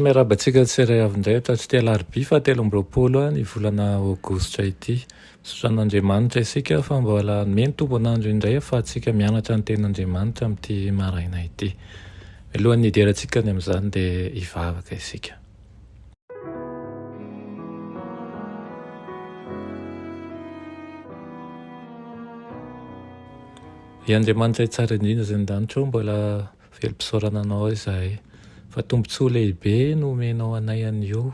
Miarabantsika tsirairay avy-indray tsy tia larobia fa 13 ny volana aogositra ity. Misaotran'Andriamanitra isika fa mbola meny tombonandro indray ahafahantsika mianatra ny ten'Andriamanitra amin'ity maraina ity. Mialohan'ny hiderantsika ny amin'izany dia hivavaka isika. I Andriamanitra tsara indrindra izay an-danitra ao mbola velom-pisaorana anao izahay. Fa tombontsoa lehibe no omenao anay an'io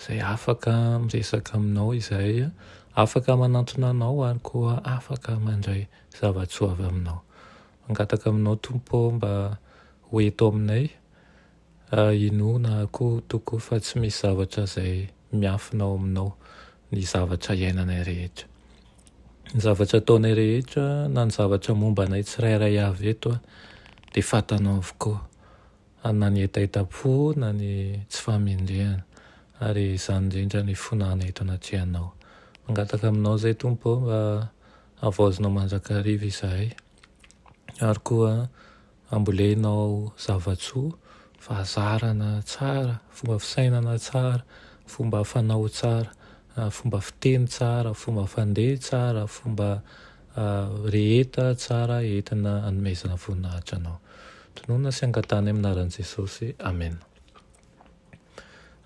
izay afaka miresaka aminao izahay, afaka manantona anao ary koa afaka mandray zava-tsoa avy aminao. Mangataka aminao Tompo mba ho eto aminay, inoana koa toko fa tsy misy zavatra izay miafinao aminao ny zavatra iainanay rehetra. Ny zavatra ataonay rehetra na ny zavatra momba anay tsirairay avy eto dia fantanao avokoa. Na ny etaita-po na ny tsy famindrehana ary izany indrindra ny fonana eto anatrehanao. Mangataka aminao izay Tompo mba havaozinao mandrakariva izahay ary koa ambolenao zava-tsoa, fahazarana tsara, fomba fisainana tsara, fomba fanao tsara, fomba fiteny tsara, fomba fandeha tsara, fomba rehetra tsara entina hanomezana voninahitra anao. Tonoina sy angatana amin'ny anaran'i Jesosy. Amen.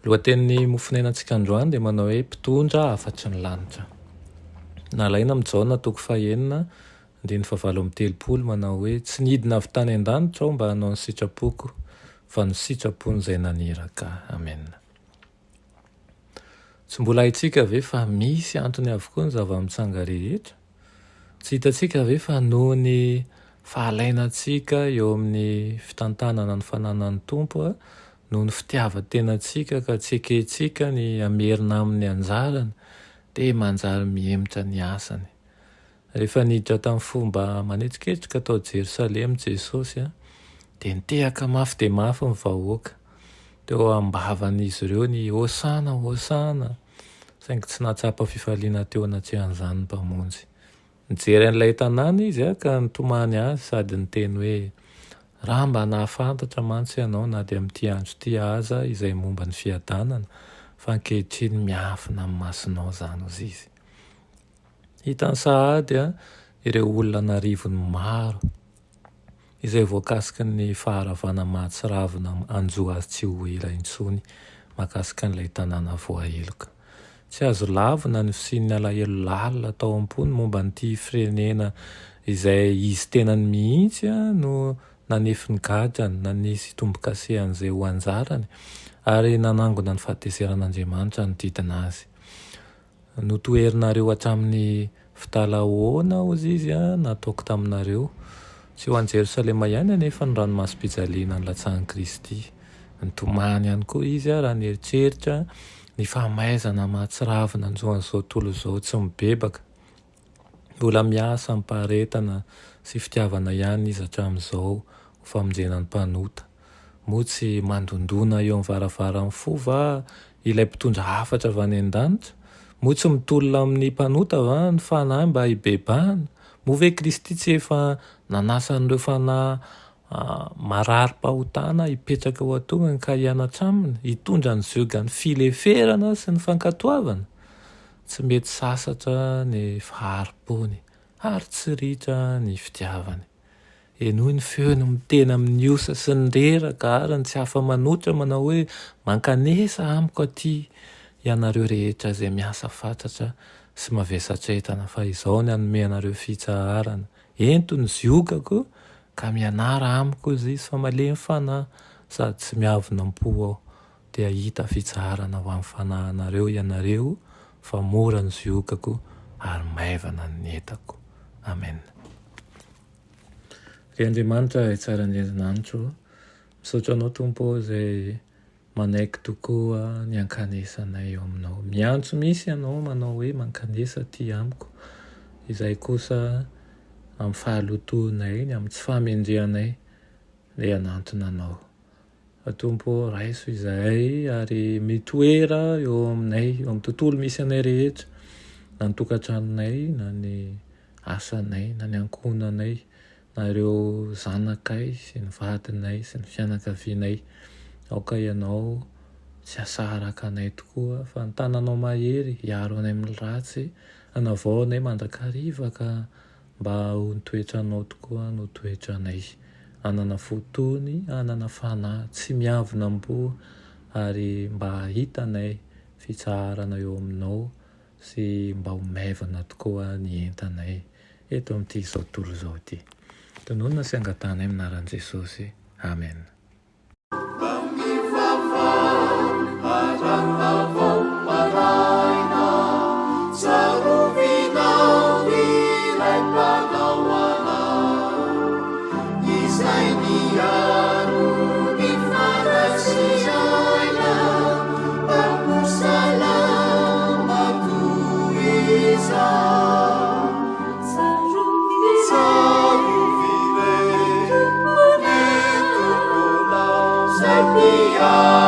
Lohatenin'ny mofonainantsika androany dia manao hoe mpitondra afatry ny lanitra. Nalaina amin'ny Jaona 9:9-20 manao hoe tsy nidina avy tany an-danitra aho mba hanao ny sitrapoko fa ny sitrapony izay naniraka. Amen. Tsy mbola haintsika ve fa misy antony avokoa ny zava-mitsanga rehetra? Tsy hitantsika ve fa noho ny fahalainantsika eo amin'ny fitantanana ny fananan'ny Tompo, noho ny fitiavan-tenantsika ka tsy ekentsika ny amerina amin'ny anjarany dia manjary mihemitra ny asany. Rehefa niditra tamin'ny fomba manetsiketrika tao Jerosalema Jesosy dia nitehaka mafy dia mafy ny vahoaka. Teo ambavan'izy ireo ny hosana, hosana, saingy tsy nahatsapa fifaliana teo anatrehan'izany ny mpamonjy. Nijery an'ilay tanàna izy ka nitomany azy sady niteny hoe raha mba nahafantatra mantsy ianao na dia amin'ity andro ity aza izay momba ny fiadanana fa ankehitriny miafina amin'ny masonao izany ozy izy. Hitany sahady ireo olona narivony maro izay voakasiky ny faharavana mahatsiravina anjoa azy tsy ho ela intsony mahakasika an'ilay tanàna voaheloka. Tsy azo lavina ny fisian'ny alahelo lalina tao am-pony momba n'ity firenena izay izy tenany mihitsy no nanefiny gadrany, nanisy tombo-kasehan'izay ho anjarany ary nanangona ny fahatezeran'Andriamanitra ny didina azy. Notoherinareo hatramin'ny fitalahoana ozy izy nataoko taminareo, tsy ho an'i Jerosalema ihany anefa ny ranomasom-pijaliana ny latsahan'i Kristy. Nitomany ihany koa izy raha nieritreritra ny fahamaizana mahatsiravina anjoan'izao tontolo izao tsy mibebaka. Mbola miasa ampaharetana sy fitiavana ihany izy hatramin'izao ho famonjenany mpanota. Moa tsy mandondona eo amin'ny varavaran'ny fo va ilay mpitondra hafatra avy any an-danitra? Moa tsy mitolona amin'ny mpanota va ny fanahy mba hibebahana? Moa ve Kristy tsy efa nanasa an'ireo fanahy marary-pahotana hipetraka ao an-tongany ka hianatra aminy, hitondra ny ziogan'ny fileferana sy ny fankatoavana? Tsy mety sasatra ny faharim-pony ary tsy ritra ny fitiavany. Enoy ny feony miteny amin'ny osa sy ny reraka ary ny tsy afa-manotra manao hoe mankanesa amiko aty ianareo rehetra izay miasa fantatra sy mavesatra entana fa izao ny hanome anareo fitsaharana. Ento ny ziogako ka mianara amiko izy fa malemy fanahy sady tsy miavonam-po aho dia hita fitsaharana ho amin'ny fanahinareo ianareo fa mora ny ziogako ary maivana ny entako. Amen. Ry Andriamanitra tsara indrindrananitro, misaotra anao Tompo izay manaiky tokoa ny ankanesanay eo aminao. Miantso misy ianao manao hoe mankanesa ty amiko, izay kosa amin'ny fahalotoanay iny, amin'ny tsy fahamendrehanay dia hanantona anao. Tompo raiso izay ary mitoera eo aminay, eo amin'ny tontolo misy anay rehetra, na ny tokantranonay, na ny asanay, na ny ankohonanay, na ireo zanakay sy ny vadinay sy ny fianakavianay. Aoka ianao tsy asaraka anay tokoa fa ny tananao mahery hiaro anay amin'ny ratsy, hanavao anay mandrakariva ka mba ho ny toetranao tokoa no toetranay. Hanana fotony, hanana fanahy tsy miavona am-po ary mba hitanay fitsarana eo aminao sy mba ho maivana tokoa ny entanay eto amin'ity zao tontolo zao ity. Tononona sy angatanay amin'ny anaran'i Jesosy. Amen. Sepia